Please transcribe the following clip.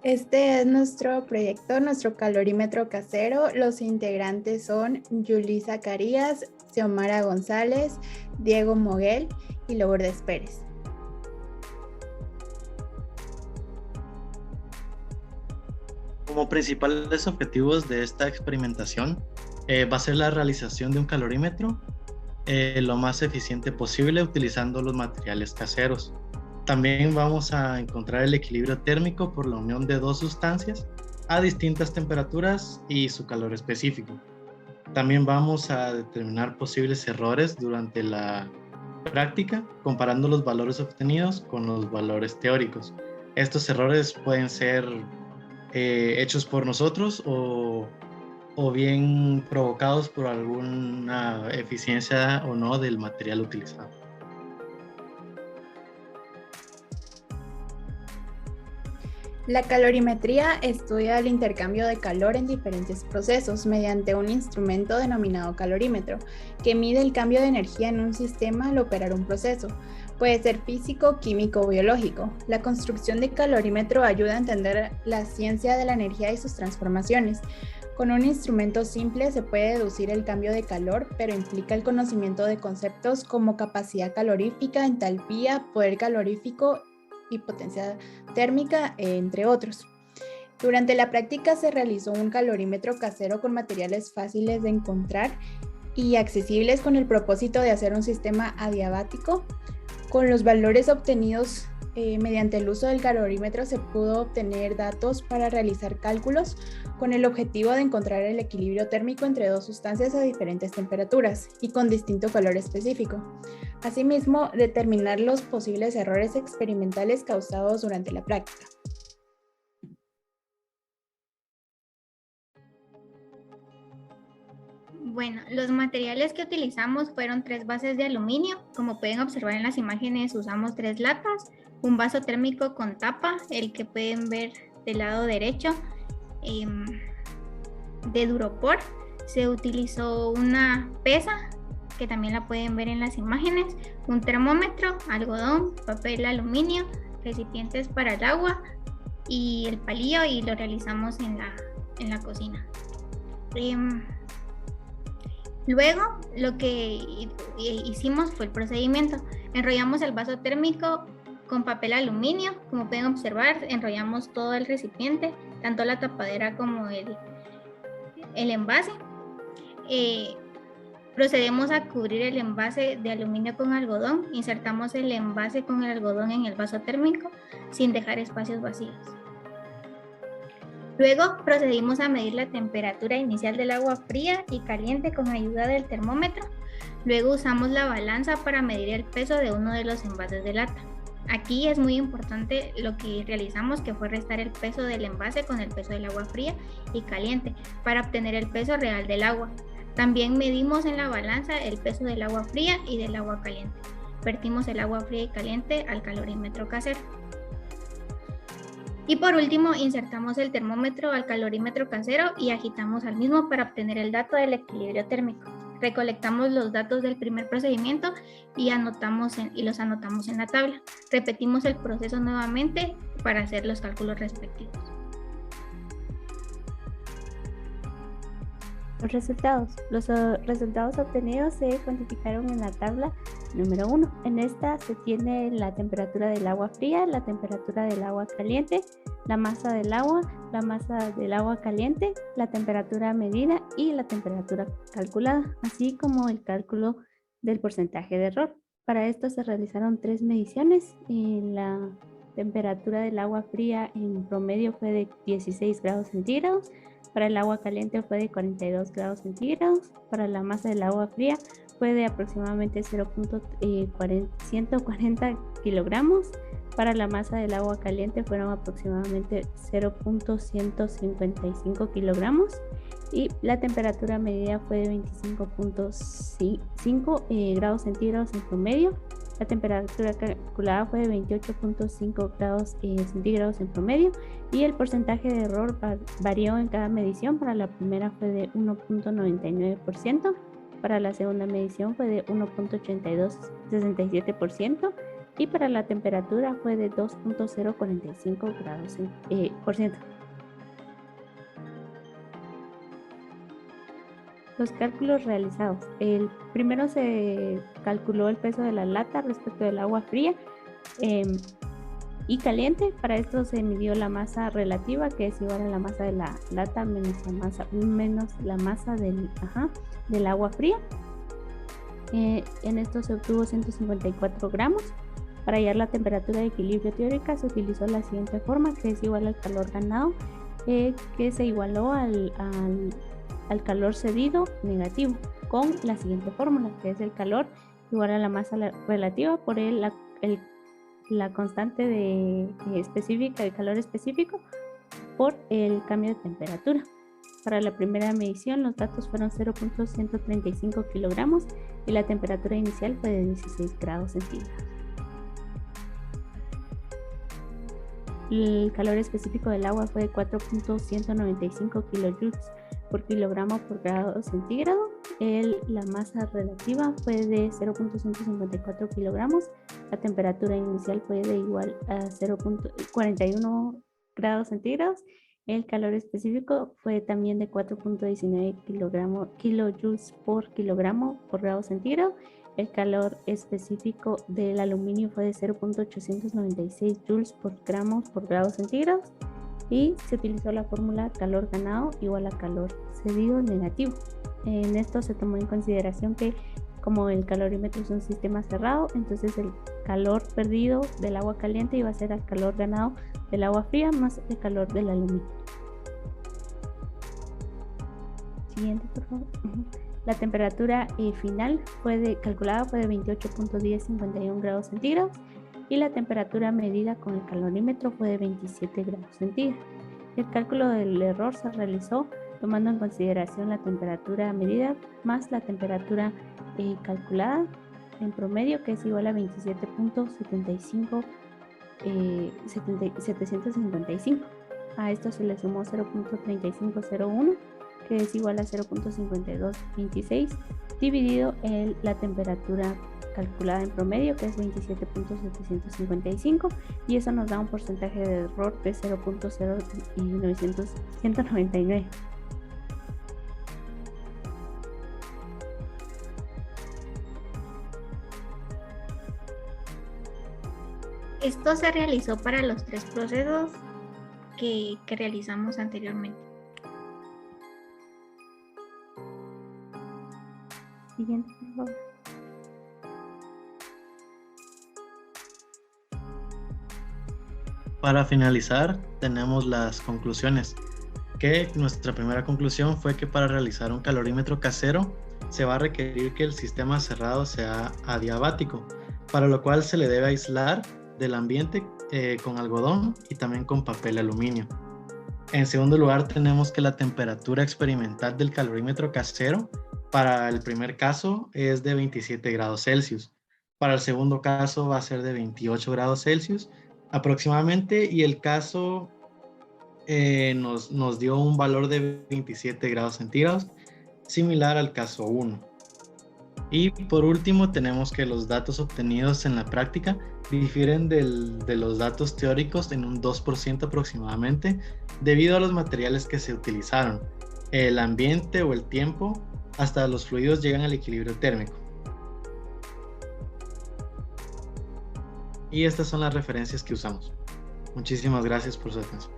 Este es nuestro proyecto, nuestro calorímetro casero. Los integrantes son Yuli Zacarías, Xiomara González, Diego Moguel y Lourdes Pérez. Como principales objetivos de esta experimentación va a ser la realización de un calorímetro lo más eficiente posible utilizando los materiales caseros. También vamos a encontrar el equilibrio térmico por la unión de dos sustancias a distintas temperaturas y su calor específico. También vamos a determinar posibles errores durante la práctica, comparando los valores obtenidos con los valores teóricos. Estos errores pueden ser hechos por nosotros o bien provocados por alguna eficiencia o no del material utilizado. La calorimetría estudia el intercambio de calor en diferentes procesos mediante un instrumento denominado calorímetro, que mide el cambio de energía en un sistema al operar un proceso. Puede ser físico, químico o biológico. La construcción de calorímetro ayuda a entender la ciencia de la energía y sus transformaciones. Con un instrumento simple se puede deducir el cambio de calor, pero implica el conocimiento de conceptos como capacidad calorífica, entalpía, poder calorífico y potencia térmica, entre otros. Durante la práctica se realizó un calorímetro casero con materiales fáciles de encontrar y accesibles con el propósito de hacer un sistema adiabático. Con los valores obtenidos mediante el uso del calorímetro se pudo obtener datos para realizar cálculos con el objetivo de encontrar el equilibrio térmico entre dos sustancias a diferentes temperaturas y con distinto calor específico. Asimismo, determinar los posibles errores experimentales causados durante la práctica. Bueno, los materiales que utilizamos fueron 3 bases de aluminio. Como pueden observar en las imágenes, usamos 3 latas, un vaso térmico con tapa, el que pueden ver del lado derecho, de Duropor. Se utilizó una pesa, que también la pueden ver en las imágenes, un termómetro, algodón, papel aluminio, recipientes para el agua y el palillo, y lo realizamos en la cocina. Luego, lo que hicimos fue el procedimiento. Enrollamos el vaso térmico con papel aluminio. Como pueden observar, enrollamos todo el recipiente, tanto la tapadera como el envase. Procedemos a cubrir el envase de aluminio con algodón. Insertamos el envase con el algodón en el vaso térmico sin dejar espacios vacíos. Luego procedimos a medir la temperatura inicial del agua fría y caliente con ayuda del termómetro. Luego usamos la balanza para medir el peso de uno de los envases de lata. Aquí es muy importante lo que realizamos, que fue restar el peso del envase con el peso del agua fría y caliente para obtener el peso real del agua. También medimos en la balanza el peso del agua fría y del agua caliente. Vertimos el agua fría y caliente al calorímetro casero. Y por último, insertamos el termómetro al calorímetro casero y agitamos al mismo para obtener el dato del equilibrio térmico. Recolectamos los datos del primer procedimiento y los anotamos en la tabla. Repetimos el proceso nuevamente para hacer los cálculos respectivos. Los resultados obtenidos se cuantificaron en la tabla número 1. En esta se tiene la temperatura del agua fría, la temperatura del agua caliente, la masa del agua caliente, la temperatura medida y la temperatura calculada, así como el cálculo del porcentaje de error. Para esto se realizaron 3 mediciones. La temperatura del agua fría en promedio fue de 16 grados centígrados. Para el agua caliente fue de 42 grados centígrados. Para la masa del agua fría fue de aproximadamente 0.140 kilogramos. Para la masa del agua caliente fueron aproximadamente 0.155 kilogramos. Y la temperatura medida fue de 25.5 grados centígrados en promedio. La temperatura calculada fue de 28.5 grados centígrados en promedio y el porcentaje de error varió en cada medición. Para la primera fue de 1.99%, para la segunda medición fue de 1.8267%, y para la temperatura fue de 2.045 grados por ciento. Los cálculos realizados. El primero se calculó el peso de la lata respecto del agua fría y caliente. Para esto se midió la masa relativa, que es igual a la masa de la lata menos la masa del agua fría. En esto se obtuvo 154 gramos. Para hallar la temperatura de equilibrio teórica se utilizó la siguiente forma, que es igual al calor ganado, que se igualó al calor cedido negativo, con la siguiente fórmula, que es el calor igual a la masa relativa por la constante específica de calor específico por el cambio de temperatura. Para la primera medición los datos fueron 0.135 kilogramos y la temperatura inicial fue de 16 grados centígrados. El calor específico del agua fue de 4.195 kilojoules por kilogramo por grado centígrado. La masa relativa fue de 0.154 kilogramos. La temperatura inicial fue de igual a 0.41 grados centígrados. El calor específico fue también de 4.19 kilojoules por kilogramo por grado centígrado. El calor específico del aluminio fue de 0.896 joules por gramos por grado centígrado. Y se utilizó la fórmula calor ganado igual a calor cedido negativo. En esto se tomó en consideración que como el calorímetro es un sistema cerrado, entonces el calor perdido del agua caliente iba a ser al calor ganado del agua fría más el calor del aluminio. Siguiente, por favor. La temperatura final calculada fue de 28.1051 grados centígrados y la temperatura medida con el calorímetro fue de 27 grados centígrados. El cálculo del error se realizó tomando en consideración la temperatura medida más la temperatura calculada en promedio, que es igual a 27.755. A esto se le sumó 0.3501, que es igual a 0.5226, dividido en la temperatura calculada en promedio, que es 27.755, y eso nos da un porcentaje de error de 0.199. Esto se realizó para los tres procesos que realizamos anteriormente. Siguiente, por favor. Para finalizar, tenemos las conclusiones. Que nuestra primera conclusión fue que para realizar un calorímetro casero se va a requerir que el sistema cerrado sea adiabático, para lo cual se le debe aislar del ambiente con algodón y también con papel aluminio. En segundo lugar, tenemos que la temperatura experimental del calorímetro casero para el primer caso es de 27 grados Celsius. Para el segundo caso va a ser de 28 grados Celsius aproximadamente, y el caso nos dio un valor de 27 grados centígrados, similar al caso 1. Y por último tenemos que los datos obtenidos en la práctica difieren de los datos teóricos en un 2% aproximadamente, debido a los materiales que se utilizaron, el ambiente o el tiempo, hasta los fluidos llegan al equilibrio térmico. Y estas son las referencias que usamos. Muchísimas gracias por su atención.